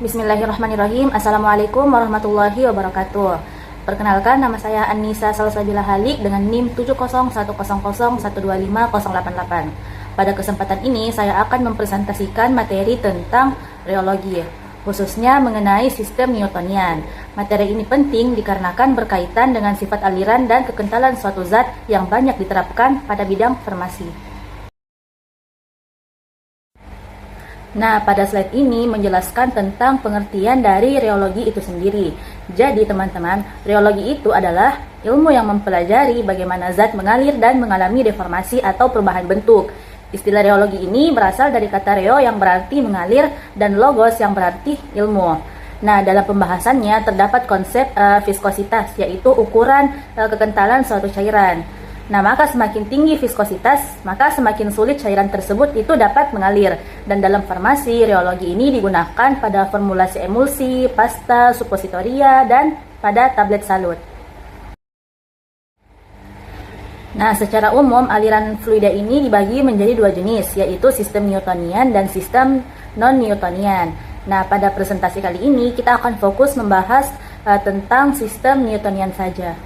Bismillahirrahmanirrahim. Assalamualaikum warahmatullahi wabarakatuh. Perkenalkan, nama saya Annisa Salsabila Halik dengan NIM 70100125088. Pada kesempatan ini saya akan mempresentasikan materi tentang rheologi, khususnya mengenai sistem Newtonian. Materi ini penting dikarenakan berkaitan dengan sifat aliran dan kekentalan suatu zat yang banyak diterapkan pada bidang farmasi. Nah, pada slide ini menjelaskan tentang pengertian dari rheologi itu sendiri. Jadi, teman-teman, rheologi itu adalah ilmu yang mempelajari bagaimana zat mengalir dan mengalami deformasi atau perubahan bentuk. Istilah rheologi ini berasal dari kata rheo yang berarti mengalir dan logos yang berarti ilmu. Nah, dalam pembahasannya terdapat konsep viskositas, yaitu ukuran kekentalan suatu cairan. Nah, maka semakin tinggi viskositas, maka semakin sulit cairan tersebut itu dapat mengalir. Dan dalam farmasi, rheologi ini digunakan pada formulasi emulsi, pasta, suppositoria, dan pada tablet salut. Nah, secara umum aliran fluida ini dibagi menjadi dua jenis, yaitu sistem Newtonian dan sistem non-Newtonian. Nah, pada presentasi kali ini kita akan fokus membahas tentang sistem Newtonian saja.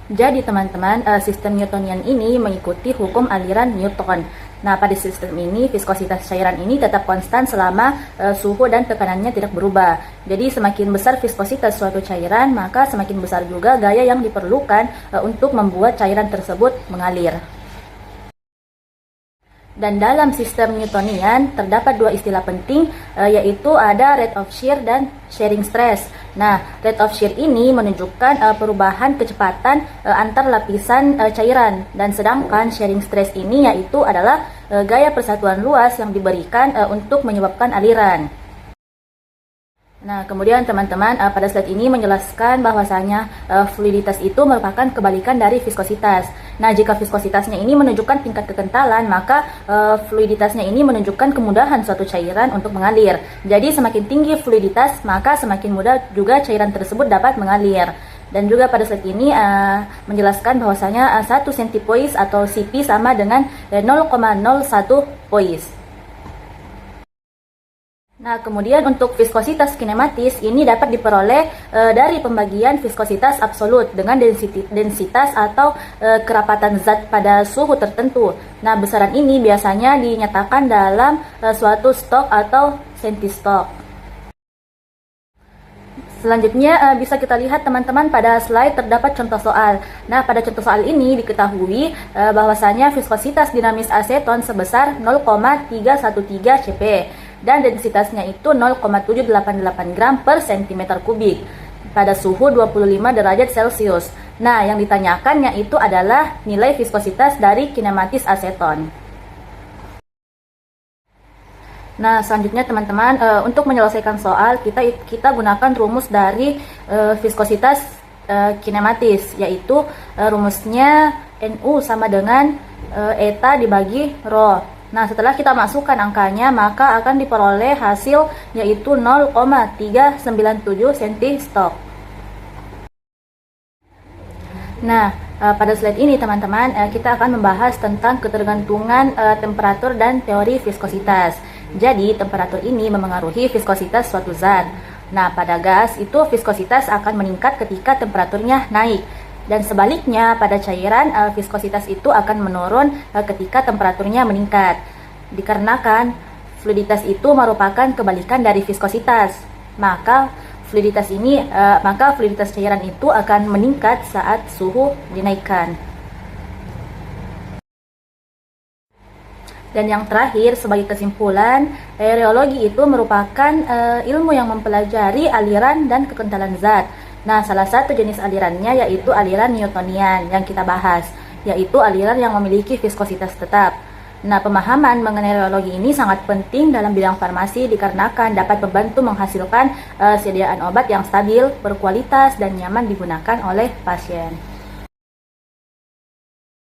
Jadi teman-teman, sistem Newtonian ini mengikuti hukum aliran Newton. Nah, pada sistem ini viskositas cairan ini tetap konstan selama suhu dan tekanannya tidak berubah. Jadi semakin besar viskositas suatu cairan, maka semakin besar juga gaya yang diperlukan untuk membuat cairan tersebut mengalir. Dan dalam sistem Newtonian terdapat dua istilah penting, yaitu ada rate of shear dan shearing stress. Nah, rate of shear ini menunjukkan perubahan kecepatan antar lapisan cairan, dan sedangkan shearing stress ini yaitu adalah gaya persatuan luas yang diberikan untuk menyebabkan aliran. Nah, kemudian teman-teman, pada slide ini menjelaskan bahwasanya fluiditas itu merupakan kebalikan dari viskositas. Nah, jika viskositasnya ini menunjukkan tingkat kekentalan, maka fluiditasnya ini menunjukkan kemudahan suatu cairan untuk mengalir. Jadi semakin tinggi fluiditas, maka semakin mudah juga cairan tersebut dapat mengalir. Dan juga pada slide ini menjelaskan bahwasanya 1 centipoise atau Cp sama dengan 0,01 poise. Nah, kemudian untuk viskositas kinematis ini dapat diperoleh dari pembagian viskositas absolut dengan densitas atau kerapatan zat pada suhu tertentu. Nah, besaran ini biasanya dinyatakan dalam suatu stok atau centistok. Selanjutnya bisa kita lihat teman-teman pada slide terdapat contoh soal. Nah, pada contoh soal ini diketahui bahwasanya viskositas dinamis aseton sebesar 0,313 cp dan densitasnya itu 0,788 gram per cm kubik pada suhu 25 derajat Celcius. Nah, yang ditanyakan yaitu adalah nilai viskositas dari kinematis aseton. Nah, selanjutnya teman-teman, untuk menyelesaikan soal kita gunakan rumus dari viskositas kinematis, yaitu rumusnya Nu sama dengan eta dibagi rho. Nah, setelah kita masukkan angkanya, maka akan diperoleh hasil yaitu 0,397 cm3. Nah, pada slide ini teman-teman, kita akan membahas tentang ketergantungan temperatur dan teori viskositas. Jadi, temperatur ini memengaruhi viskositas suatu zat. Nah, pada gas itu viskositas akan meningkat ketika temperaturnya naik. Dan sebaliknya, pada cairan viskositas itu akan menurun ketika temperaturnya meningkat. Dikarenakan fluiditas itu merupakan kebalikan dari viskositas, maka fluiditas cairan itu akan meningkat saat suhu dinaikkan. Dan yang terakhir, sebagai kesimpulan, rheologi itu merupakan ilmu yang mempelajari aliran dan kekentalan zat. Nah, salah satu jenis alirannya yaitu aliran Newtonian yang kita bahas, yaitu aliran yang memiliki viskositas tetap. Nah, pemahaman mengenai rheologi ini sangat penting dalam bidang farmasi dikarenakan dapat membantu menghasilkan sediaan obat yang stabil, berkualitas, dan nyaman digunakan oleh pasien.